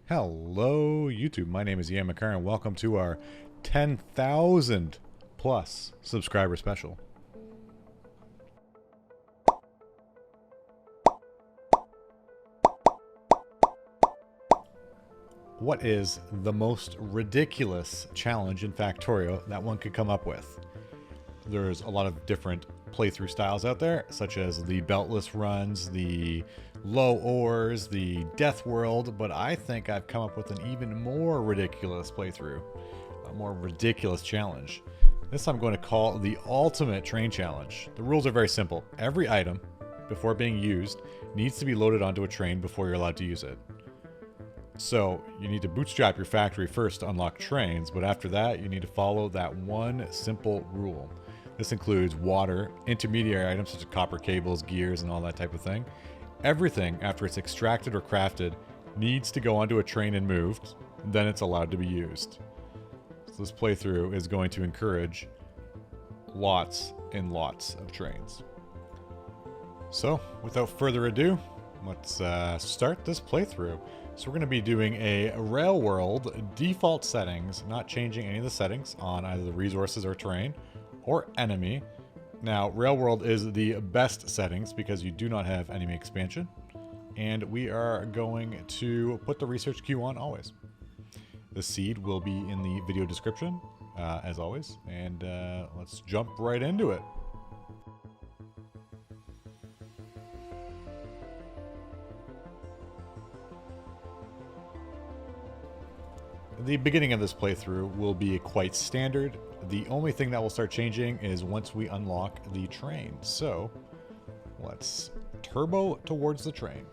Hello, YouTube. My name is Ian McCarr, and welcome to our 10,000 plus subscriber special. What is the most ridiculous challenge in Factorio that one could come up with? There's a lot of different playthrough styles out there, such as the beltless runs, the low ores, the death world, but I think I've come up with an even more ridiculous playthrough, a more ridiculous challenge. This I'm going to call the ultimate train challenge. The rules are very simple. Every item, before being used, needs to be loaded onto a train before you're allowed to use it. So you need to bootstrap your factory first to unlock trains, but after that you need to follow that one simple rule. This includes water, intermediary items such as copper cables, gears, and all that type of thing. Everything after it's extracted or crafted needs to go onto a train and moved, then it's allowed to be used. So this playthrough is going to encourage lots and lots of trains. So without further ado, let's start this playthrough. So we're going to be doing a Railworld default settings, not changing any of the settings on either the resources or terrain or enemy. Now, Railworld is the best settings because you do not have enemy expansion. And we are going to put the research queue on always. The seed will be in the video description, as always. And let's jump right into it. The beginning of this playthrough will be quite standard. The only thing that will start changing is once we unlock the train. So let's turbo towards the train.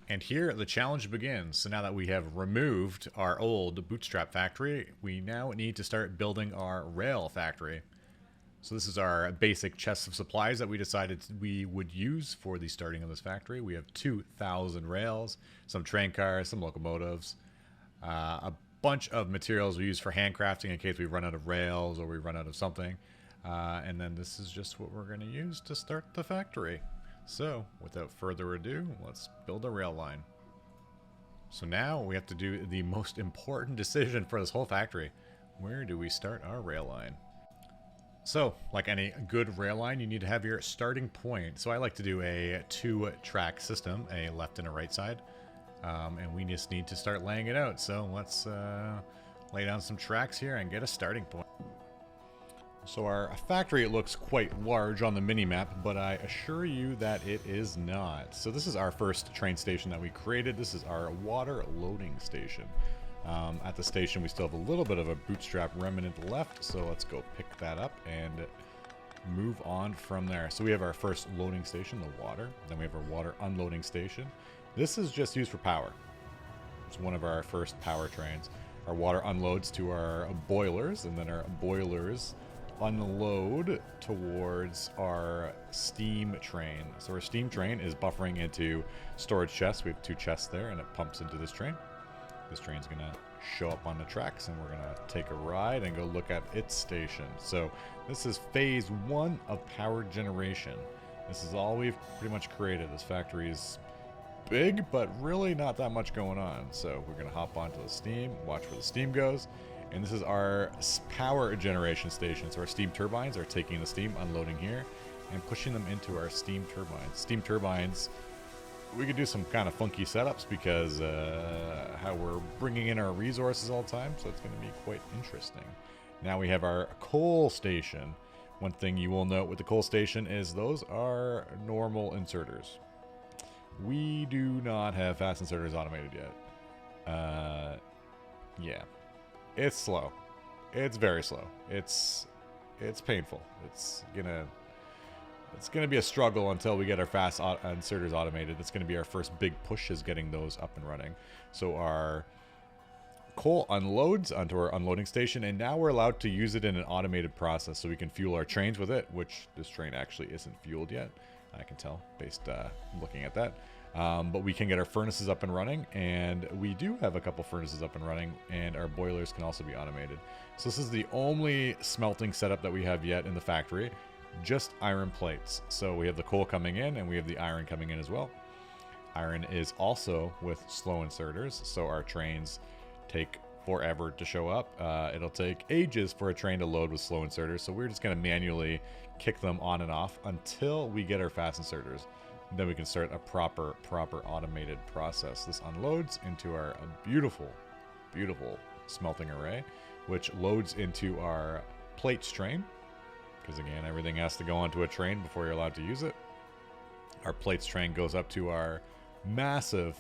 And here the challenge begins. So now that we have removed our old Bootstrap factory, we now need to start building our rail factory. So this is our basic chest of supplies that we decided we would use for the starting of this factory. We have 2,000 rails, some train cars, some locomotives, a bunch of materials we use for handcrafting in case we run out of rails or we run out of something. And then this is just what we're going to use to start the factory. So, without further ado, let's build a rail line. So now we have to do the most important decision for this whole factory. Where do we start our rail line? So, like any good rail line, you need to have your starting point. So I like to do a two-track system, a left and a right side. And we just need to start laying it out. So let's lay down some tracks here and get a starting point. So our factory looks quite large on the mini-map, but I assure you that it is not. So this is our first train station that we created. This is our water loading station. At the station, we still have a little bit of a Bootstrap remnant left, so let's go pick that up and move on from there. So we have our first loading station, the water. Then we have our water unloading station. This is just used for power. It's one of our first power trains. Our water unloads to our boilers, and then our boilers unload towards our steam train. So our steam train is buffering into storage chests. We have 2 chests there, and it pumps into this train. This train's gonna show up on the tracks, and we're gonna take a ride and go look at its station. So this is phase 1 of power generation. This is all we've pretty much created. This factory is big, but really not that much going on. So we're gonna hop onto the steam, watch where the steam goes, and this is our power generation station. So our steam turbines are taking the steam, unloading here, and pushing them into our steam turbines. Steam turbines, we could do some kind of funky setups because how we're bringing in our resources all the time, so it's going to be quite interesting. Now we have our coal station. One thing you will note with the coal station is those are normal inserters. We do not have fast inserters automated yet. Yeah, it's slow. It's very slow. It's painful. It's gonna be a struggle until we get our fast inserters automated. It's gonna be our first big push, is getting those up and running. So our coal unloads onto our unloading station, and now we're allowed to use it in an automated process, so we can fuel our trains with it, which this train actually isn't fueled yet. I can tell based looking at that. But we can get our furnaces up and running, and we do have a couple furnaces up and running, and our boilers can also be automated. So this is the only smelting setup that we have yet in the factory. Just iron plates. So we have the coal coming in, and we have the iron coming in as well. Iron is also with slow inserters, so our trains take forever to show up. It'll take ages for a train to load with slow inserters, so we're just going to manually kick them on and off until we get our fast inserters. Then we can start a proper automated process. This unloads into our beautiful smelting array, which loads into our plates train. Because again, everything has to go onto a train before you're allowed to use it. Our plates train goes up to our massive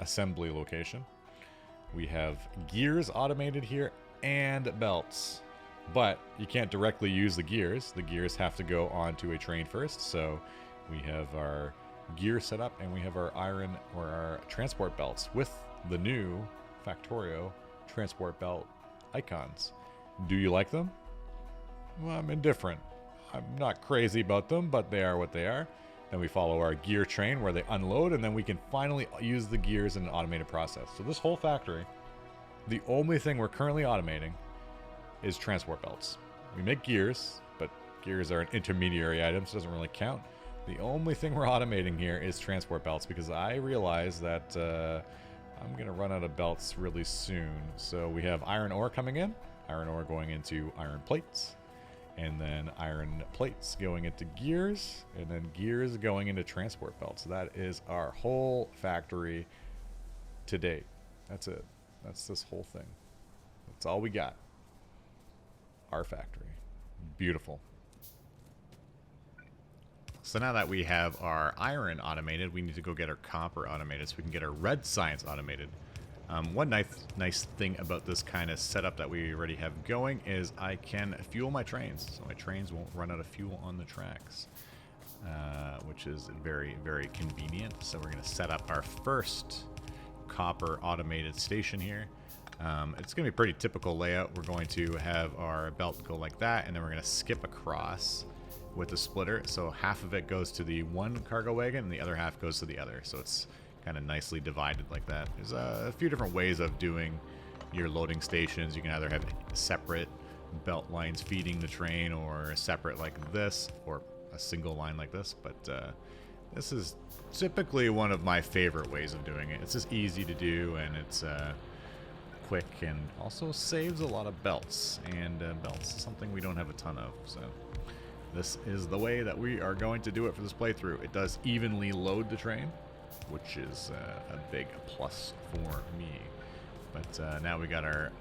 assembly location. We have gears automated here and belts. But you can't directly use the gears. The gears have to go onto a train first. So we have our gear set up, and we have our iron or our transport belts with the new Factorio transport belt icons. Do you like them? Well, I'm indifferent. I'm not crazy about them, but they are what they are. Then we follow our gear train where they unload, and then we can finally use the gears in an automated process. So this whole factory, the only thing we're currently automating is transport belts. We make gears, but gears are an intermediary item, so it doesn't really count. The only thing we're automating here is transport belts, because I realize that I'm going to run out of belts really soon. So we have iron ore coming in, iron ore going into iron plates, and then iron plates going into gears, and then gears going into transport belts. So that is our whole factory to date. That's it. That's this whole thing. That's all we got. Our factory. Beautiful. So now that we have our iron automated, we need to go get our copper automated so we can get our red science automated. One nice thing about this kind of setup that we already have going is I can fuel my trains. So my trains won't run out of fuel on the tracks, which is very convenient. So we're going to set up our first copper automated station here. It's going to be a pretty typical layout. We're going to have our belt go like that, and then we're going to skip across with the splitter. So half of it goes to the one cargo wagon, and the other half goes to the other. So it's kind of nicely divided like that. There's a few different ways of doing your loading stations. You can either have separate belt lines feeding the train, or separate like this, or a single line like this. But this is typically one of my favorite ways of doing it. It's just easy to do, and it's quick, and also saves a lot of belts, and belts is something we don't have a ton of, so this is the way that we are going to do it for this playthrough. It does evenly load the train, which is a big plus for me. But now we got our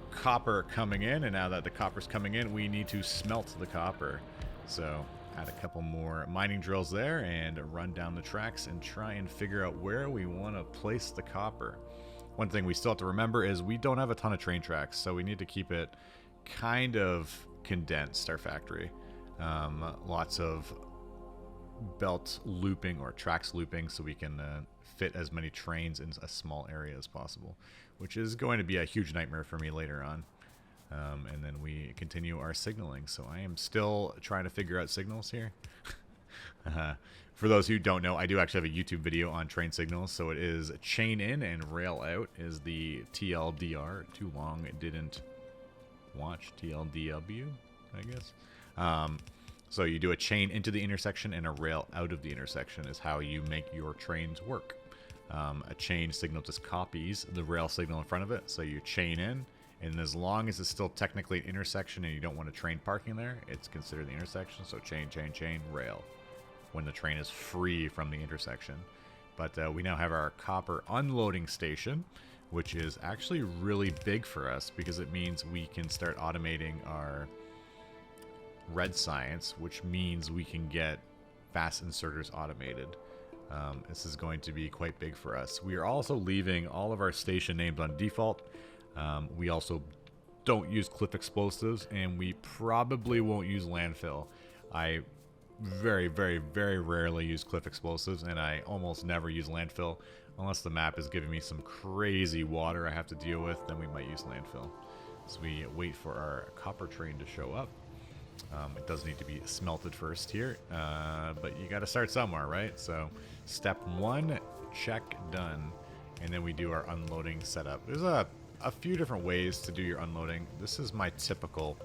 copper coming in, and now that the copper's coming in, we need to smelt the copper. So add a couple more mining drills there, and run down the tracks and try and figure out where we want to place the copper. One thing we still have to remember is we don't have a ton of train tracks, so we need to keep it kind of condensed, our factory. Lots of belt looping or tracks looping so we can fit as many trains in a small area as possible, which is going to be a huge nightmare for me later on. And then we continue our signaling. So I am still trying to figure out signals here. For those who don't know, I do actually have a YouTube video on train signals. So it is chain in and rail out is the TLDR. Too long it didn't watch TLDW, I guess. So you do a chain into the intersection and a rail out of the intersection is how you make your trains work. A chain signal just copies the rail signal in front of it. So you chain in, and as long as it's still technically an intersection and you don't want a train parking there, it's considered the intersection. So chain, chain, chain, rail, when the train is free from the intersection. But we now have our copper unloading station, which is actually really big for us because it means we can start automating our red science, which means we can get fast inserters automated. This is going to be quite big for us. We are also leaving all of our station names on default. We also don't use cliff explosives, and we probably won't use landfill. I very, very, very rarely use cliff explosives, and I almost never use landfill unless the map is giving me some crazy water I have to deal with. Then we might use landfill. So we wait for our copper train to show up. It does need to be smelted first here, but you got to start somewhere, right? So step 1, check, done, and then we do our unloading setup. There's a few different ways to do your unloading. This is my typical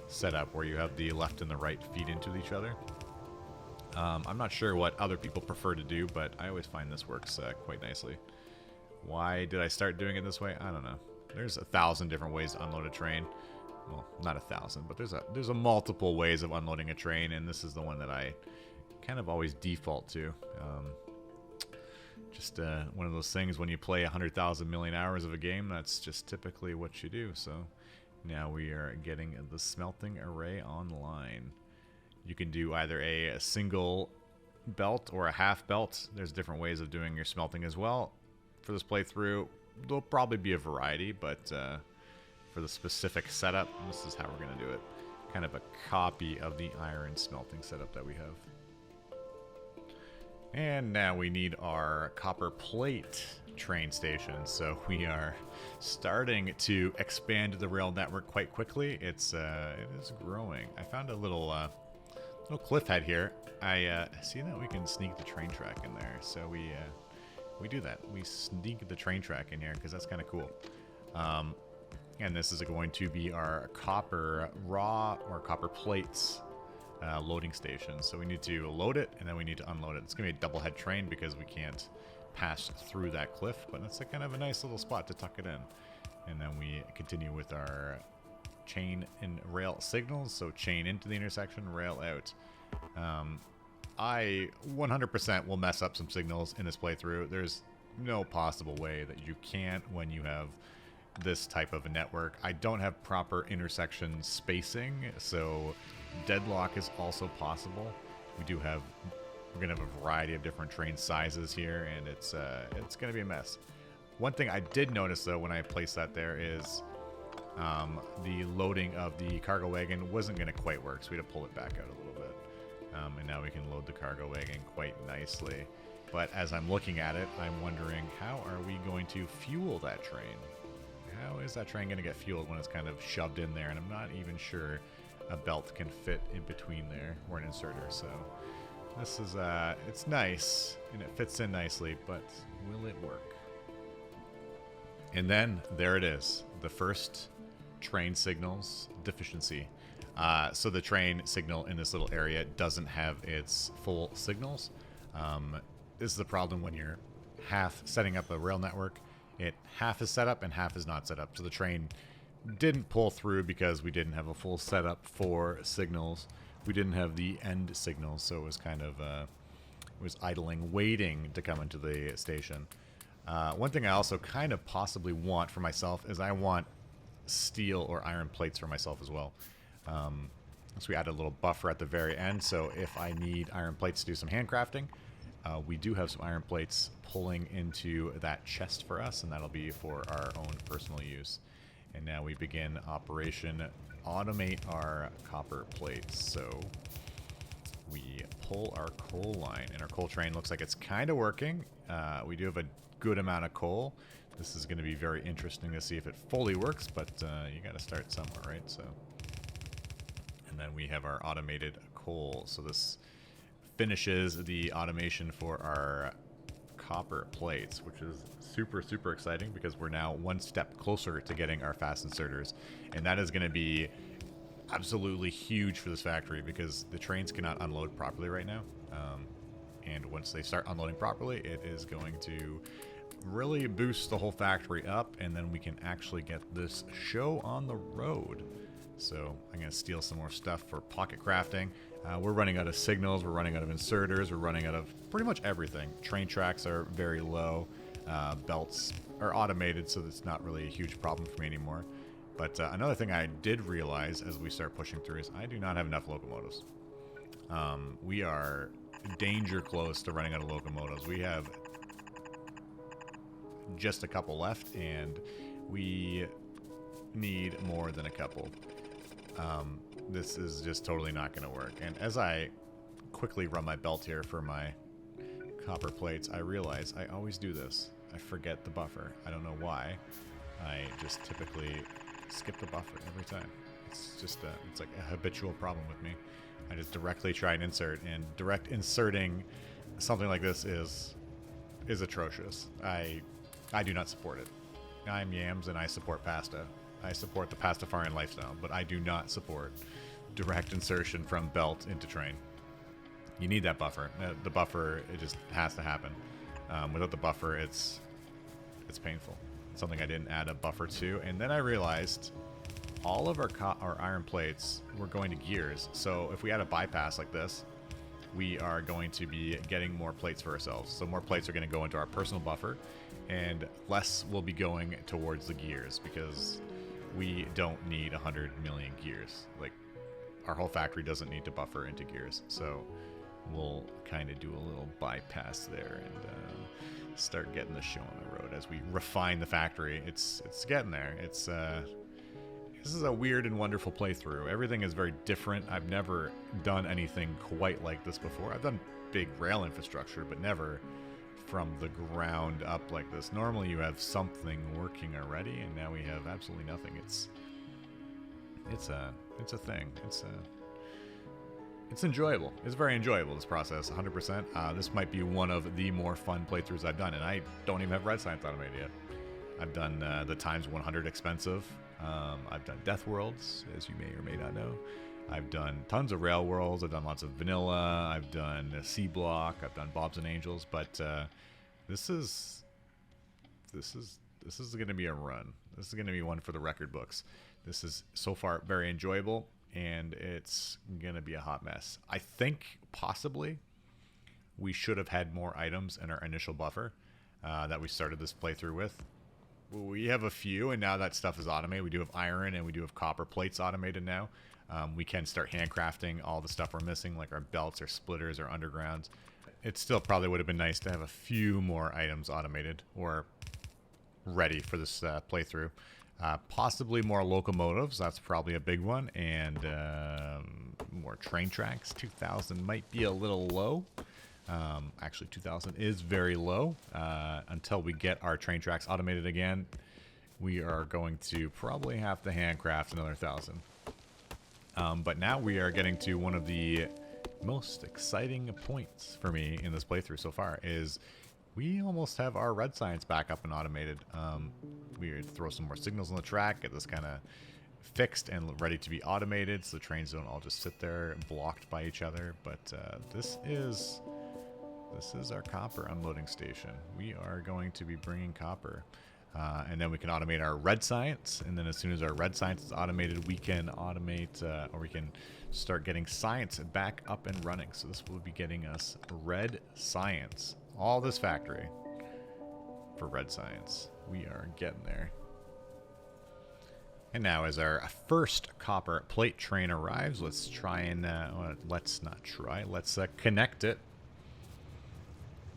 setup where you have the left and the right feed into each other. I'm not sure what other people prefer to do, but I always find this works quite nicely. Why did I start doing it this way? I don't know. There's 1,000 different ways to unload a train. Well, not 1,000, but there's a multiple ways of unloading a train, and this is the one that I kind of always default to. Just one of those things when you play 100,000 million hours of a game, that's just typically what you do. So now we are getting the smelting array online. You can do either a single belt or a half belt. There's different ways of doing your smelting as well. For this playthrough, there'll probably be a variety, but for the specific setup, this is how we're going to do it. Kind of a copy of the iron smelting setup that we have. And now we need our copper plate train station. So we are starting to expand the rail network quite quickly. It is growing. I found a little cliff head here. I see that we can sneak the train track in there. So we do that. We sneak the train track in here because that's kind of cool. And this is going to be our copper raw or copper plates loading station. So we need to load it and then we need to unload it. It's going to be a double head train because we can't pass through that cliff, but it's kind of a nice little spot to tuck it in. And then we continue with our chain and rail signals. So chain into the intersection, rail out. I 100% will mess up some signals in this playthrough. There's no possible way that you can't when you have this type of a network. I don't have proper intersection spacing, so deadlock is also possible. We're gonna have a variety of different train sizes here, and it's gonna be a mess. One thing I did notice though when I placed that there is the loading of the cargo wagon wasn't gonna quite work, so we had to pull it back out a little bit. And now we can load the cargo wagon quite nicely. But as I'm looking at it, I'm wondering, how are we going to fuel that train? How is that train going to get fueled when it's kind of shoved in there? And I'm not even sure a belt can fit in between there, or an inserter. So this is, it's nice, and it fits in nicely, but will it work? And then, there it is. The first train signals deficiency. So the train signal in this little area doesn't have its full signals. This is the problem when you're half setting up a rail network. Half is set up and half is not set up. So the train didn't pull through because we didn't have a full setup for signals. We didn't have the end signals, so it was kind of it was idling, waiting to come into the station. One thing I also kind of possibly want for myself is I want steel or iron plates for myself as well. So we added a little buffer at the very end, so if I need iron plates to do some handcrafting, We do have some iron plates pulling into that chest for us, and that'll be for our own personal use. And now we begin Operation Automate our copper plates. So we pull our coal line, and our coal train looks like it's kind of working. We do have a good amount of coal. This is going to be very interesting to see if it fully works, but you got to start somewhere, right? So, and then we have our automated coal. So this finishes the automation for our copper plates, which is super, super exciting because we're now one step closer to getting our fast inserters. And that is going to be absolutely huge for this factory because the trains cannot unload properly right now. And once they start unloading properly, it is going to really boost the whole factory up, and then we can actually get this show on the road. So I'm going to steal some more stuff for pocket crafting. We're running out of signals, we're running out of inserters, we're running out of pretty much everything. Train tracks are very low, belts are automated, so it's not really a huge problem for me anymore. But another thing I did realize as we start pushing through is I do not have enough locomotives. We are danger close to running out of locomotives. We have just a couple left, and we need more than a couple. This is just totally not going to work. And as I quickly run my belt here for my copper plates, I realize I always do this. I forget the buffer. I don't know why. I just typically skip the buffer every time. It's just it's like a habitual problem with me. I just directly try and insert, and direct inserting something like this is atrocious. I do not support it. I'm Yams and I support pasta. I support the pastafarian lifestyle, but I do not support direct insertion from belt into train. You need that buffer. The buffer, it just has to happen. Without the buffer, it's painful. It's something I didn't add a buffer to, and then I realized all of our iron plates were going to gears. So if we had a bypass like this, we are going to be getting more plates for ourselves. So more plates are going to go into our personal buffer, and less will be going towards the gears because we don't need 100 million gears. Like, our whole factory doesn't need to buffer into gears. So we'll kind of do a little bypass there and start getting the show on the road as we refine the factory. It's getting there. This is a weird and wonderful playthrough. Everything is very different. I've never done anything quite like this before. I've done big rail infrastructure, but never from the ground up like this. Normally you have something working already, and now we have absolutely nothing. It's a thing. It's enjoyable. It's very enjoyable, this process, 100%. This might be one of the more fun playthroughs I've done, and I don't even have Red Science automated yet. I've done the times 100 expensive. I've done Death Worlds, as you may or may not know. I've done tons of Railworlds. I've done lots of Vanilla. I've done C Block. I've done Bobs and Angels. But this is going to be a run. This is going to be one for the record books. This is so far very enjoyable, and it's going to be a hot mess. I think possibly we should have had more items in our initial buffer that we started this playthrough with. We have a few, and now that stuff is automated. We do have iron, and we do have copper plates automated now. We can start handcrafting all the stuff we're missing, like our belts, our splitters, our undergrounds. It still probably would have been nice to have a few more items automated or ready for this playthrough. Possibly more locomotives. That's probably a big one. And more train tracks. 2,000 might be a little low. Actually, 2,000 is very low. Until we get our train tracks automated again, we are going to probably have to handcraft another 1,000. But now we are getting to one of the most exciting points for me in this playthrough so far is we almost have our red science back up and automated. We throw some more signals on the track, get this kind of fixed and ready to be automated so the trains don't all just sit there blocked by each other. But this is our copper unloading station. We are going to be bringing copper. And then we can automate our red science. And then as soon as our red science is automated, we can automate or we can start getting science back up and running. So this will be getting us red science. All this factory for red science. We are getting there. And now as our first copper plate train arrives, let's try and, let's not try, let's connect it.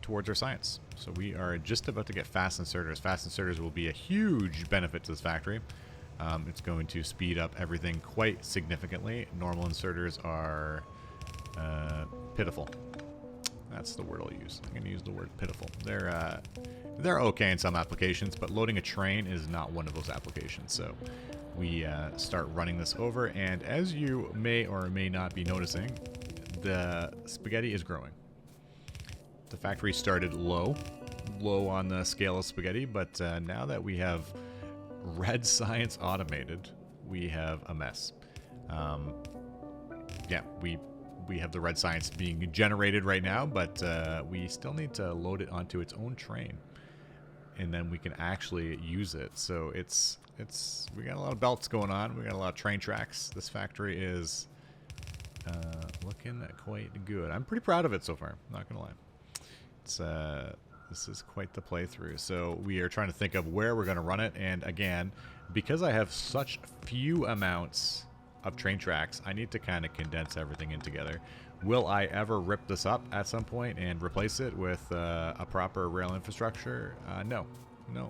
towards our science. So we are just about to get fast inserters. Fast inserters will be a huge benefit to this factory. It's going to speed up everything quite significantly. Normal inserters are pitiful. That's the word I'll use. I'm going to use the word pitiful. They're okay in some applications, but loading a train is not one of those applications. So we start running this over, and as you may or may not be noticing, the spaghetti is growing. The factory started low on the scale of spaghetti, but now that we have red science automated, we have a mess. Yeah, we have the red science being generated right now, but we still need to load it onto its own train, and then we can actually use it. So we got a lot of belts going on. We got a lot of train tracks. This factory is looking quite good. I'm pretty proud of it so far, not gonna lie. This is quite the playthrough. So we are trying to think of where we're going to run it, and again, because I have such few amounts of train tracks, I need to kind of condense everything in together. Will I ever rip this up at some point and replace it with a proper rail infrastructure? No,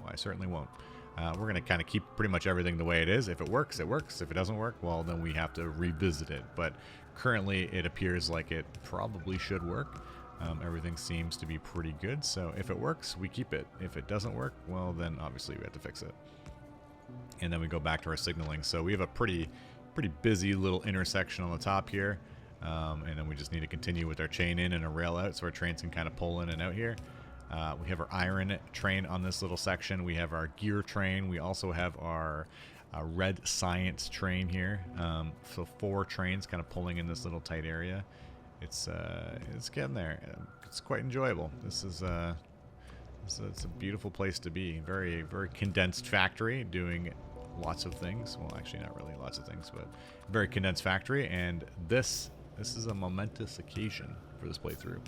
I certainly won't. We're going to kind of keep pretty much everything the way it is. If it works, it works. If it doesn't work, well, then we have to revisit it. But currently, it appears like it probably should work. Everything seems to be pretty good, so if it works, we keep it. If it doesn't work, well, then obviously we have to fix it. And then we go back to our signaling. So we have a pretty busy little intersection on the top here, and then we just need to continue with our chain in and a rail out, so our trains can kind of pull in and out here. We have our iron train on this little section. We have our gear train. We also have our red science train here. So 4 trains kind of pulling in this little tight area. It's getting there. It's quite enjoyable. It's a beautiful place to be. Very condensed factory doing lots of things. Well, actually not really lots of things, but very condensed factory. And this is a momentous occasion for this playthrough.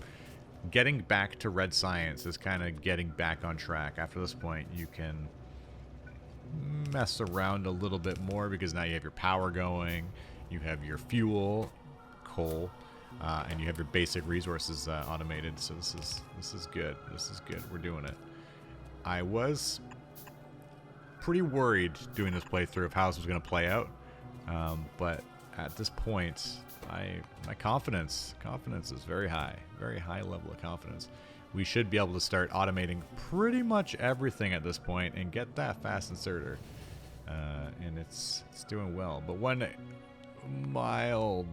Getting back to red science is kind of getting back on track. After this point, you can mess around a little bit more because now you have your power going, you have your fuel, coal. And you have your basic resources automated, so this is good. This is good. We're doing it. I was pretty worried doing this playthrough of how this was going to play out, but at this point, my confidence is very high level of confidence. We should be able to start automating pretty much everything at this point and get that fast inserter, and it's doing well. But one mild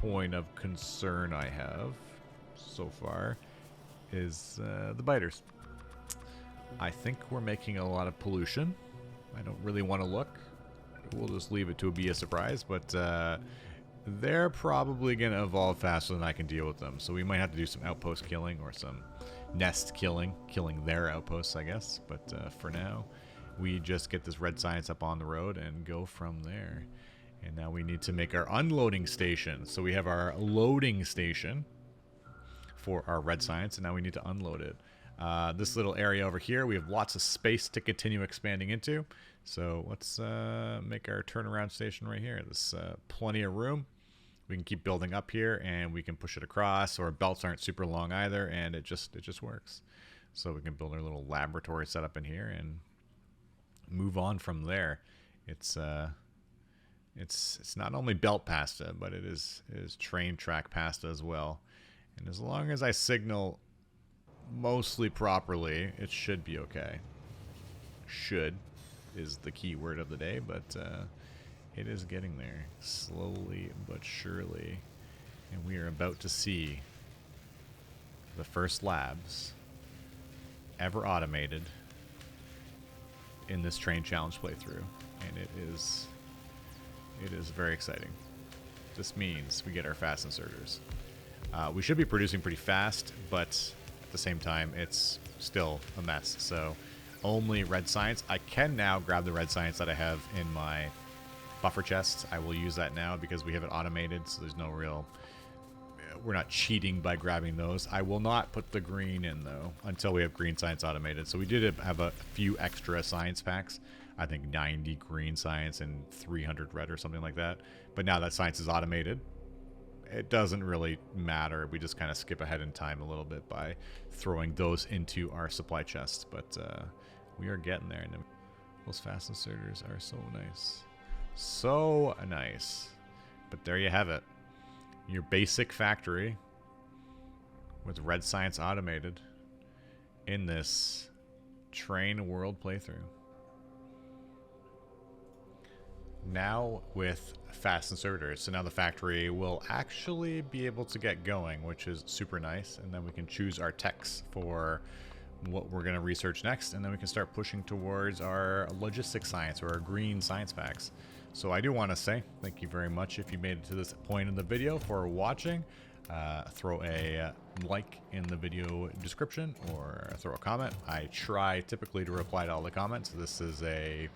point of concern I have so far is the biters. I think we're making a lot of pollution. I don't really want to look. We'll just leave it to be a surprise, but they're probably going to evolve faster than I can deal with them. So we might have to do some outpost killing or some nest killing their outposts, I guess. But for now, we just get this red science up on the road and go from there. And now we need to make our unloading station. So we have our loading station for our red science, and now we need to unload it. This little area over here, we have lots of space to continue expanding into. So let's make our turnaround station right here. There's plenty of room. We can keep building up here, and we can push it across. Our belts aren't super long either, and it just works. So we can build our little laboratory setup in here and move on from there. It's not only belt pasta, but it is train track pasta as well. And as long as I signal mostly properly, it should be okay. Should is the key word of the day, but it is getting there slowly but surely. And we are about to see the first labs ever automated in this train challenge playthrough. And it is very exciting. This means we get our fast inserters. We should be producing pretty fast, but at the same time, it's still a mess. So only red science. I can now grab the red science that I have in my buffer chest. I will use that now because we have it automated, so there's no real... We're not cheating by grabbing those. I will not put the green in, though, until we have green science automated. So we did have a few extra science packs. I think 90 green science and 300 red or something like that. But now that science is automated, it doesn't really matter. We just kind of skip ahead in time a little bit by throwing those into our supply chest. But we are getting there. And those fast inserters are so nice. So nice. But there you have it. Your basic factory with Red Science automated in this Train World playthrough. Now with fast inserters, so now the factory will actually be able to get going, which is super nice, and then we can choose our techs for what we're going to research next, and then we can start pushing towards our logistics science or our green science packs. So I do want to say thank you very much if you made it to this point in the video for watching. Throw a like in the video description or throw a comment. I try typically to reply to all the comments. This is a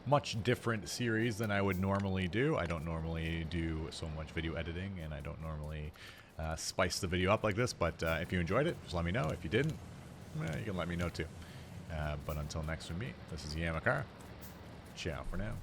much different series than I would normally do. I don't normally do so much video editing, and I don't normally spice the video up like this, but if you enjoyed it, just let me know. If you didn't, you can let me know too. But until next we meet, this is Yamakar. Ciao for now.